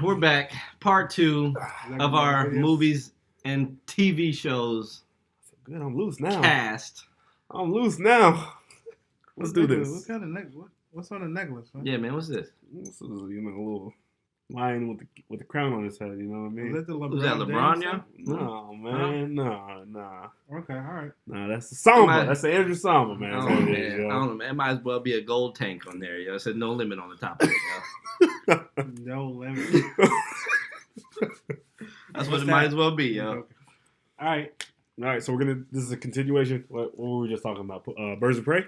We're back. Part 2 Like of our movies and TV shows Good, I'm loose now. cast. I'm loose now. Let's do this. What kind of necklace? What's on the necklace, man? Yeah, man, what's this? This is a little lion with the crown on his head. You know what I mean? Is that the LeBron? Was that LeBron, James yeah? song? No, man, nah. Okay, all right. Nah, that's the Samba. Might- That's the Andrew Samba, man. I That's don't know, what it man. is, I yo. don't know, man. It might as well be a gold tank on there, yo. It said no limit on the top of it, yo. No limit. That's what What's it might that? as well be, yo. Okay. All right. All right, so this is a continuation. What were we just talking about? Birds of Prey?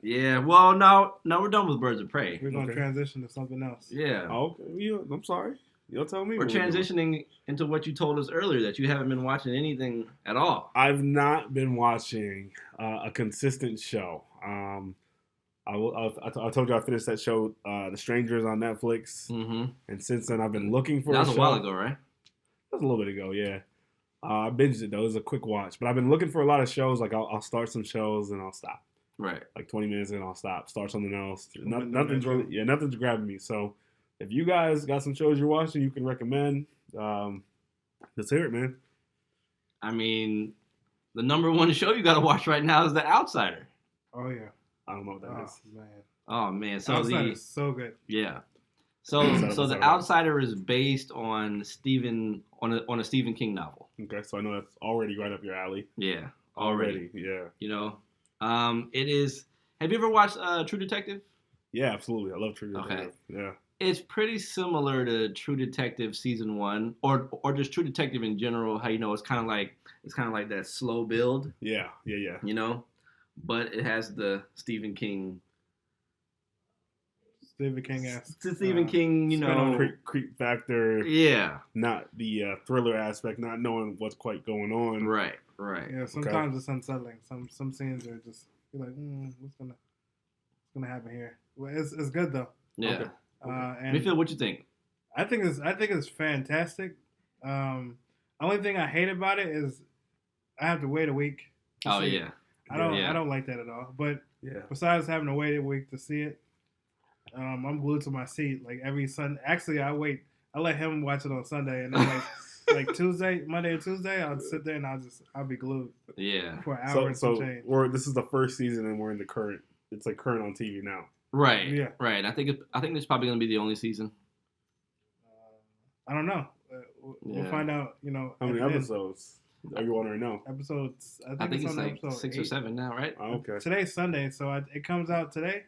Yeah, well, no, we're done with Birds of Prey. We're gonna Okay. transition to something else. Yeah. Oh, okay. I'm sorry. You'll tell me. We're what doing. transitioning into what you told us earlier, that you haven't been watching anything at all. I've not been watching a consistent show. I told you I finished that show, The Strangers on Netflix, Mm-hmm. and since then I've been looking for That was a a show. while ago, right? That was a little bit ago, yeah. I binged it though. It was a quick watch, but I've been looking for a lot of shows. Like I'll start some shows and I'll stop. Right. Like 20 minutes and I'll stop. Start something else. I've been doing Nothing's that really, too. nothing's grabbing me. So if you guys got some shows you're watching, you can recommend. Let's hear it, man. I mean, the number one show you got to watch right now is The Outsider. Oh yeah. I don't know what that Oh is. man. Oh man, so Outside is so good. yeah, so What's that The about? Outsider is based on a Stephen King novel. Okay, so I know that's already right up your alley. Yeah, already. Yeah. You know, it is. Have you ever watched True Detective? Yeah, absolutely. I love True Detective. Okay. Yeah. It's pretty similar to True Detective season 1, or just True Detective in general. How it's kind of like that slow build, Yeah. you know, but it has the Stephen King. Stephen King ass. Stephen King, you know, Creep factor, yeah, not the thriller aspect, not knowing what's quite going on. right. Yeah. Sometimes it's unsettling. Some scenes are just you're like, what's gonna happen here? Well, it's good though. Yeah. Okay. And Mayfield, what you think? I think it's fantastic. Only thing I hate about it is I have to wait a week. to Oh see it. yeah, I don't like that at all. But Yeah. besides having to wait a week to see it, I'm glued to my seat like every Sunday. Actually, I let him watch it on Sunday, and then like Monday or Tuesday, I'll sit there and I'll be glued yeah. for an hour So and some change. this is the first season and we're in the current. It's like current on TV now. Right. Yeah. Right. I think this is probably gonna be the only season. I don't know. We'll Yeah. find out. You know, How many at the end. episodes? Are you wondering now? Episodes. I think it's it's on like episode 6 or 8. 7 now, right? Oh, okay. Today's Sunday, so it comes out today.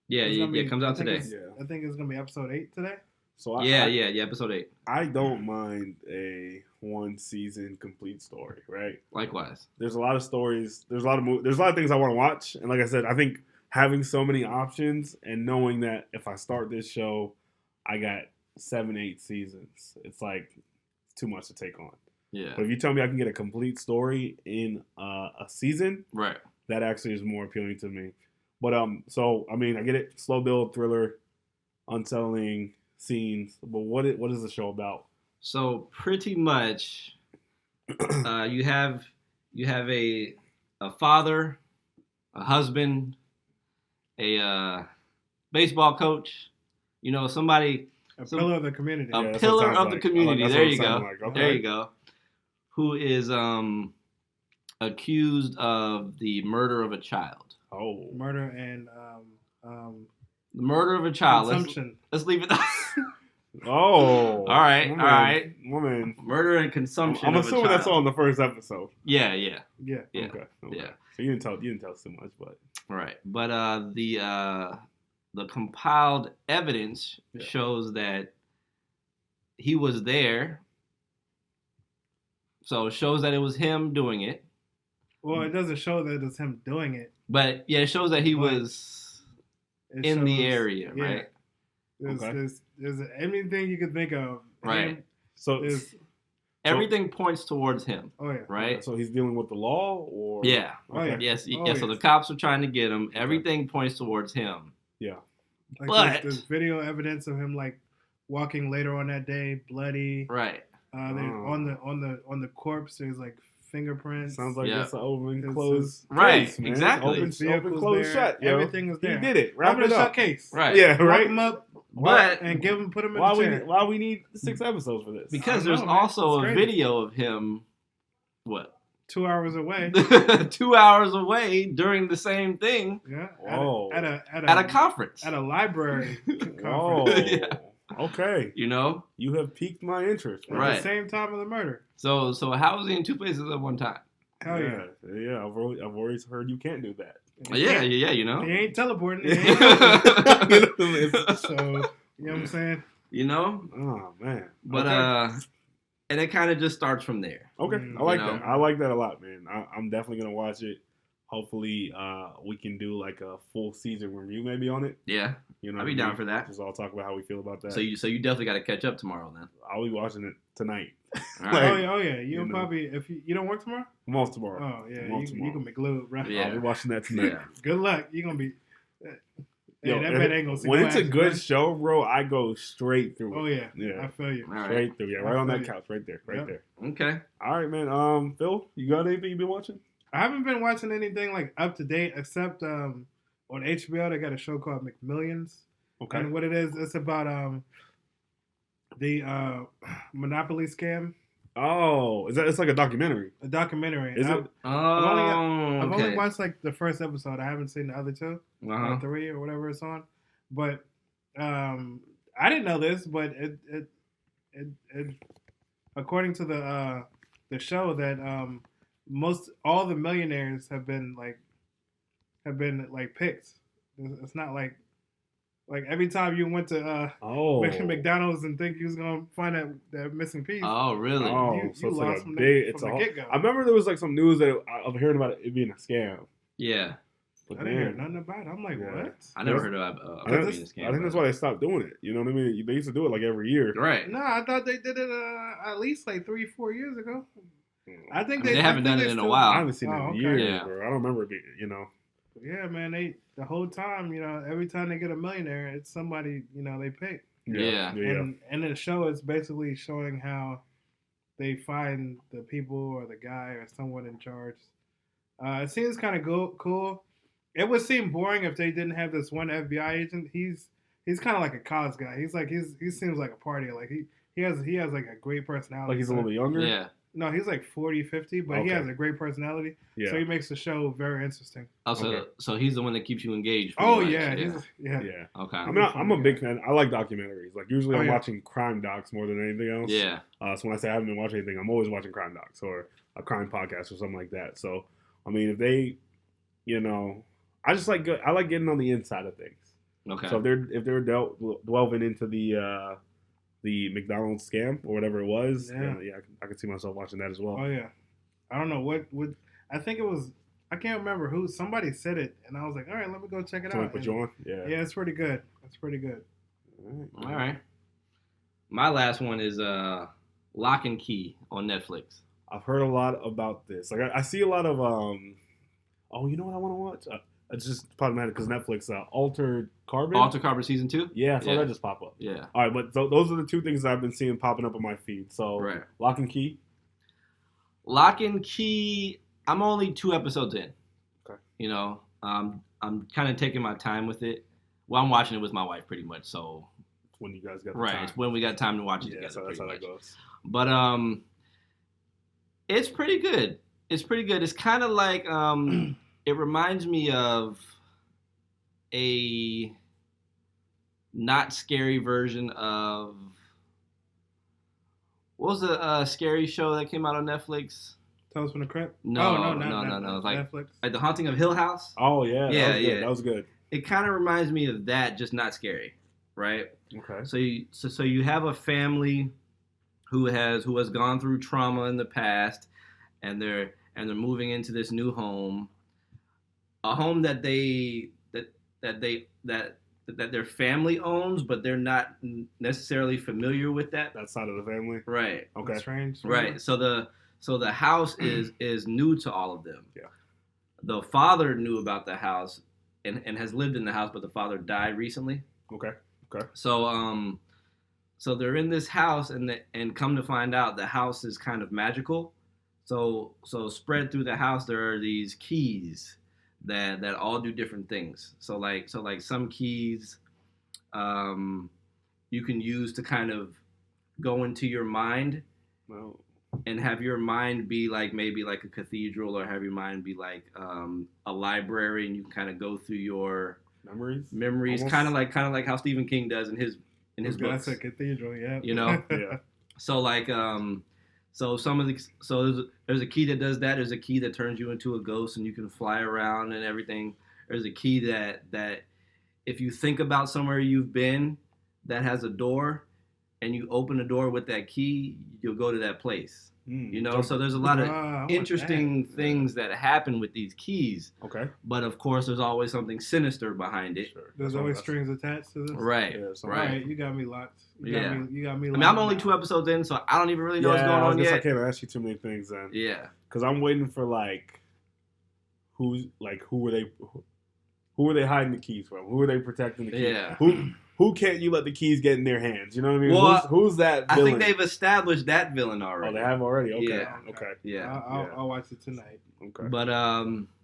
Yeah, It's yeah, gonna be- it comes out I think today. it's- I think it's gonna be episode 8 today. So Yeah, episode 8. I don't mind a one season complete story, right? Likewise. There's a lot of stories. There's a lot of things I want to watch, and like I said, I think having so many options and knowing that if I start this show, I got 7, 8 seasons. It's like too much to take on. Yeah. But if you tell me I can get a complete story in a season, Right. that actually is more appealing to me. But so I mean, I get it, slow build, thriller, unsettling scenes. But what is the show about? So pretty much, you have a father, a husband, a baseball coach. You know, somebody. A pillar of the community. A Yeah, that's pillar what it of sounds the like. community. That's There what it you go. sounds like. Okay. There you go. Who is accused of the murder of a child? Oh, Murder and The murder of a child. consumption. Let's leave it. oh. All right, Woman, all right. Woman. Murder and consumption. I'm of a assuming that's child. on the first episode. Yeah. Yeah. Yeah. Okay. Yeah. So you didn't tell us too much, but Right. But the compiled evidence Yeah. shows that he was there. So it shows that it was him doing it. Well, it doesn't show that it's him doing it. But yeah, it shows that he But was It in the shows- area, yeah. right? Okay. There's anything you could think of. Right. Him so is Everything points towards him, oh yeah. right? So he's dealing with the law, or Yeah. Oh, yeah. Yes. Oh, Yeah. So yes. the cops are trying to get him. Everything points towards him. Yeah. Like But- there's video evidence of him like walking later on that day, bloody. Right. There, on the corpse, there's like fingerprints. Sounds like Yeah. it's an open It's closed Right, case, man. exactly. Open Vehicles closed there. shut. Yo. Everything is there. He did it. Wrap Open it the up. shut case. Right. Yeah, Lock right. them up But and put them in Why the chair. we need 6 episodes for this? because I know, there's man. also It's a crazy. video of him, what, 2 hours away. 2 hours away during the same thing Yeah. Whoa. At at a conference. At a library Whoa. conference. Yeah. Okay. You know? You have piqued my interest. man. Right. At the same time of the murder. So how is he in 2 places at one time? Hell yeah. Yeah. I've always heard you can't do that. Yeah, you know? He ain't teleporting. He Yeah. ain't so, you know what I'm saying? You know? Oh man. But okay. and it kind of just starts from there. Okay, Mm, I like you know. that. I like that a lot, man. I'm definitely gonna watch it. Hopefully, we can do like a full season review maybe on it. Yeah. You know, I'd what be I down mean? for that. Just all talk about how we feel about that. So you definitely got to catch up tomorrow then. I'll be watching it tonight. All Like, right. Oh yeah. You'll you know. probably if you don't work tomorrow. I'm off tomorrow. Oh yeah, I'm off you tomorrow. gonna be glued, bro. Yeah. I'll be watching that tonight. Yeah. Good luck. You gonna be. Hey, Yo, that man ain't gonna see when no it's a action, good bro. show, bro, I go straight through. Oh it. yeah. Yeah. I feel you. All right. Straight through. Yeah, right I on feel that you. couch, right there, right Yep. there. Okay. All right, man. Phil, you got anything you been watching? I haven't been watching anything like up to date except on HBO they got a show called McMillions. Okay. And what it is, it's about the Monopoly scam, Oh, it's like a documentary. a documentary. Is I've, it? Oh, I've okay. only watched like the first episode. I haven't seen the other two, Uh-huh. or 3 or whatever it's on. But I didn't know this, but it according to the show that most all the millionaires have been picked. It's not like every time you went to Oh. McDonald's and think you was gonna find that missing piece. Oh, really? Oh, you so it's like lost a from big. the, It's from a the whole. get go. I remember there was like some news that of hearing about it being a scam. Yeah. But I didn't hear man, nothing about it. I'm like, Yeah. what? I never heard of I being a think, scam. I think that's why they stopped doing it. You know what I mean? They used to do it like every year. Right. No, I thought they did it at least like 3-4 years ago. I think I mean, they haven't done it in a while. I haven't seen it in okay. years, Yeah. bro. I don't remember it being, you know. Yeah, man. The whole time, every time they get a millionaire, it's somebody they pick. Yeah. And in the show, it's basically showing how they find the people or the guy or someone in charge. It seems kind of cool. It would seem boring if they didn't have this one FBI agent. He's kind of like a cause guy. He seems like a partier. Like he has like a great personality. Like he's a little bit younger. Yeah. No, he's like 40, 50, but he Okay. has a great personality. Yeah. So he makes the show very interesting. Also, Okay. so he's the one that keeps you engaged. pretty Oh much. yeah, Yeah. yeah. Yeah. Okay. I mean, I'm a big fan. I like documentaries. Like usually, Oh, I'm yeah. watching crime docs more than anything else. Yeah. So when I say I haven't been watching anything, I'm always watching crime docs or a crime podcast or something like that. So I mean, if they, I just like I like getting on the inside of things. Okay. So if they're delving into the McDonald's scam or whatever it was, Yeah. I could see myself watching that as well. Oh yeah. I don't know what I think it was. I can't remember who. Somebody said it, and I was like, all right, let me go check it Someone out. put And- you on? Yeah. Yeah, it's pretty good. It's pretty good. All right. My last one is Lock and Key on Netflix. I've heard a lot about this. Like I see a lot of oh, you know what I want to watch? It's just problematic because Netflix Altered Carbon. Alter Carbon season 2. Yeah, I saw Yeah. that just pop up. Yeah. All right, but those are the two things that I've been seeing popping up on my feed. So Right. Lock and Key. Lock and Key. I'm only 2 episodes in. Okay. I'm kind of taking my time with it. Well, I'm watching it with my wife pretty much. So When you guys got the right, time. it's when we got time to watch it Yeah, together. so that's pretty how that much. goes. But it's pretty good. It's pretty good. It's kind of like it reminds me of a not scary version of what was the scary show that came out on Netflix? Tales from the Crypt. No, Oh, no. It's like Netflix. The Haunting of Hill House. Oh yeah, Yeah, that was good. yeah. That was good. It kind of reminds me of that, just not scary, right? Okay. So you have a family who has gone through trauma in the past, and they're moving into this new home, a home that their family owns, but they're not necessarily familiar with that. That side of the family. Right. Okay. Strange. Right. So the house is new to all of them. Yeah. The father knew about the house and has lived in the house, but the father died recently. Okay. So they're in this house, and come to find out, the house is kind of magical. So spread through the house, there are these keys that all do different things. So like some keys, um, you can use to kind of go into your mind Well, and have your mind be like maybe like a cathedral, or have your mind be like a library, and you can kind of go through your memories, Almost. kind of like how Stephen King does in his books. That's a cathedral, yeah. You know, Yeah. so like so some of the so there's a key that does that. There's a key that turns you into a ghost and you can fly around and everything. There's a key that if you think about somewhere you've been that has a door, and you open the door with that key, you'll go to that place. You know, so there's a lot of interesting things that happen with these keys. Okay. But of course, there's always something sinister behind it. Sure. There's always strings attached to this. Right. Yeah, so- right. Right, you got me locked. You Yeah. got me I locked. mean, I'm only now. 2 episodes in, so I don't even really know what's going I on guess I yet. can't ask you too many things then. Yeah. Because I'm waiting for who are they hiding the keys from? Who are they protecting the keys? Yeah. Who can't you let the keys get in their hands? You know what I mean? Well, who's that I villain? think they've established that villain already. Oh, they have already. Okay. Yeah. Okay. Yeah. I'll watch it tonight. Okay. But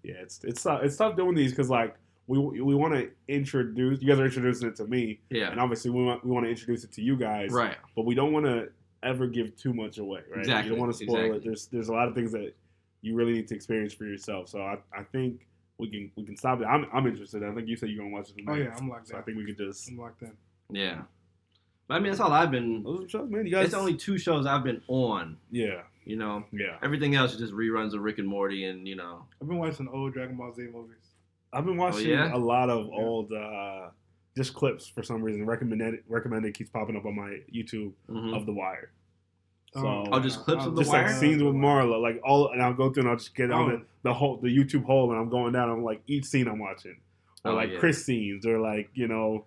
Yeah, it's tough doing these because we want to introduce. You guys are introducing it to me, yeah. and obviously we want to introduce it to you guys, Right. But we don't want to ever give too much away, right? Exactly. You don't want to spoil Exactly. it. There's a lot of things that you really need to experience for yourself. So I think we can stop it. I'm interested. I think you said you're gonna watch it tonight. Oh yeah, I'm locked So I in. think we could just. I'm locked in. Yeah. But I mean, that's all I've been. Those are shows, man. You guys. It's only 2 shows I've been on. Yeah. You know, Yeah. everything else is just reruns of Rick and Morty, and you know. I've been watching old Dragon Ball Z movies. I've been watching yeah? a lot of old just clips for some reason. Recommended keeps popping up on my YouTube Mhm. of The Wire. So just clips of The just Wire? like scenes with Marla, like and I'll go through and I'll just get on the YouTube hole and I'm going down. I'm like each scene I'm watching, or like yeah. Chris scenes, or like you know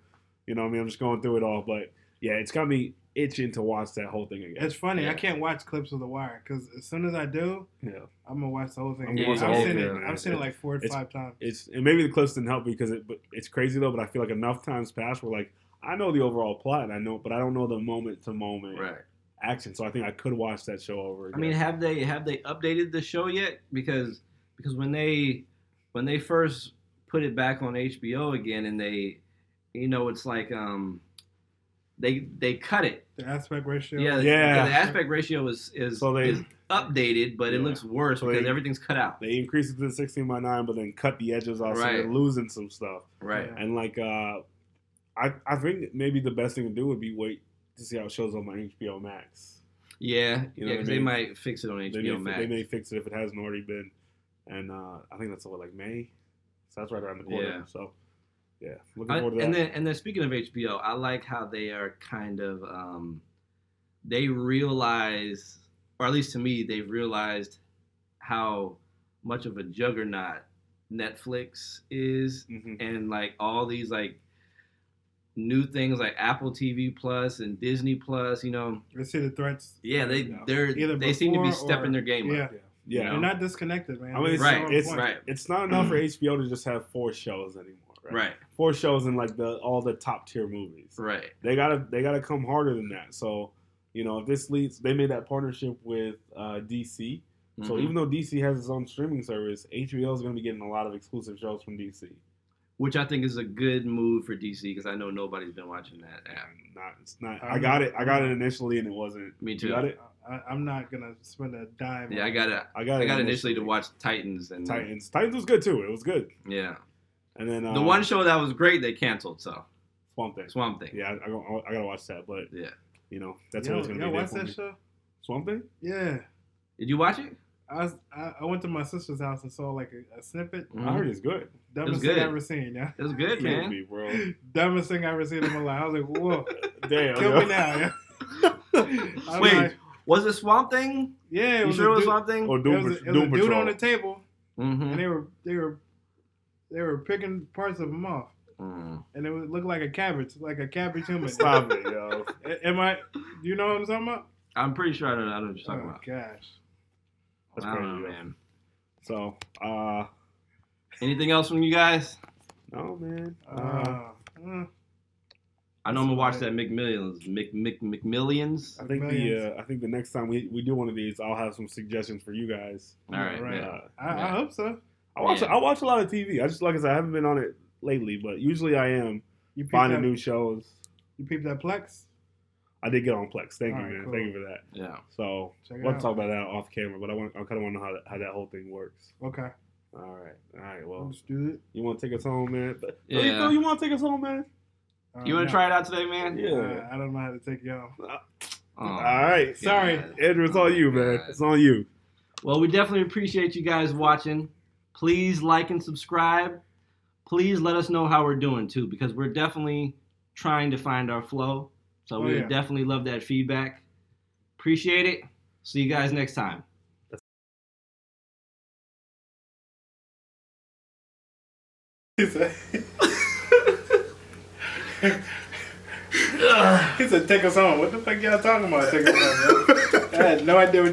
what I mean. I'm just going through it all, but yeah, it's got me itching to watch that whole thing again. It's funny. Yeah. I can't watch clips of The Wire because as soon as I do, Yeah, I'm gonna watch the whole thing. I'm gonna watch the I've whole seen thing, it. man. I've seen it like 4 or 5 times. and maybe the clips didn't help because it's crazy though. But I feel like enough times passed where like I know the overall plot, and but I don't know the moment to moment Right. action. So I think I could watch that show over again. I mean, have they updated the show yet? Because when they first put it back on HBO again, and they, you know, it's like they cut it. The aspect ratio. Yeah. Yeah. The aspect ratio is So they- is updated, but it Yeah. looks worse So because they- everything's cut out. They increased it to 16:9, but then cut the edges off, so Right. they're losing some stuff. Right. Yeah. And like, I think maybe the best thing to do would be wait to see how it shows up on HBO Max. Yeah. You know what I Because they mean? might fix it on HBO Max. They may fix it if it hasn't already been. And I think that's like May, so that's right around the corner. Yeah. So yeah, looking forward to that. And then speaking of HBO, I like how they are kind of they realize, or at least to me, they've realized how much of a juggernaut Netflix is, Mhm. and like all these like new things like Apple TV Plus and Disney Plus, you know. I see the threats. Yeah, Either they seem to be before stepping or- their game Yeah. up. Yeah, You know? They're not disconnected, man. I mean, it's, Right, on it's point. right. it's not enough for HBO to just have 4 shows anymore. Right. Right. 4 shows in like all the top tier movies. Right. They gotta come harder than that. So, you know, if this leads, they made that partnership with DC. So Mhm. even though DC has its own streaming service, HBO is going to be getting a lot of exclusive shows from DC. Which I think is a good move for DC because I know nobody's been watching that app. It's not. I got it initially, and it wasn't. Me You too. got it. I'm not gonna spend a dime. Yeah, on I got it. I I got got it initially to watch Titans and Titans. Titans was good too. It was good. Yeah. And then The one show that was great they canceled. So Swamp Thing. Swamp Thing. Yeah, I gotta watch that. But Yeah. you know, that's Yo, what it's gonna be. watch there for that me. show? Swamp Thing. Yeah. Did you watch it? I went to my sister's house and saw like a snippet. I heard it's good. Dumbest good. thing I ever seen, yeah. It was good, Can't man. be, bro. Dumbest thing I ever seen in my life. I was like, whoa, Damn. kill yo. me now, yeah. I'm Wait, like, was it Swamp Thing? yeah, it You was sure a it was dude, Swamp Thing? Or it Doom, was a Doom dude Patrol. on the table, and Mm-hmm. they were picking parts of him off, and it looked like a cabbage human. Stop it, yo. Am I? Do you know what I'm talking about? I'm pretty sure I know what you're talking Oh about. gosh. That's I don't know, crazy, yo. man. So, Anything else from you guys? no, man. Uh, I know I'm gonna watch that McMillions. McMillions. I think the next time we do one of these, I'll have some suggestions for you guys. All right. I hope so. I watch a lot of TV. I just, like I said, I haven't been on it lately, but usually I am finding new shows. You peep that Plex? I did get on Plex. Thank you, All right, man. cool. Thank you for that. Yeah. So we'll talk about that off camera, but I kind of want to know how that whole thing works. Okay. All right. Well, Let's do it. you want to take us home, man? Yeah. You want to take us home, man? You want to try it out today, man? Yeah. I don't know how to take you home. All right. Sorry. Andrew, it's on you, man. It's on you. Well, we definitely appreciate you guys watching. Please like and subscribe. Please let us know how we're doing, too, because we're definitely trying to find our flow. So we would definitely love that feedback. Appreciate it. See you guys next time. He said, take us home. What the fuck y'all talking about? Take us home, yo? I had no idea what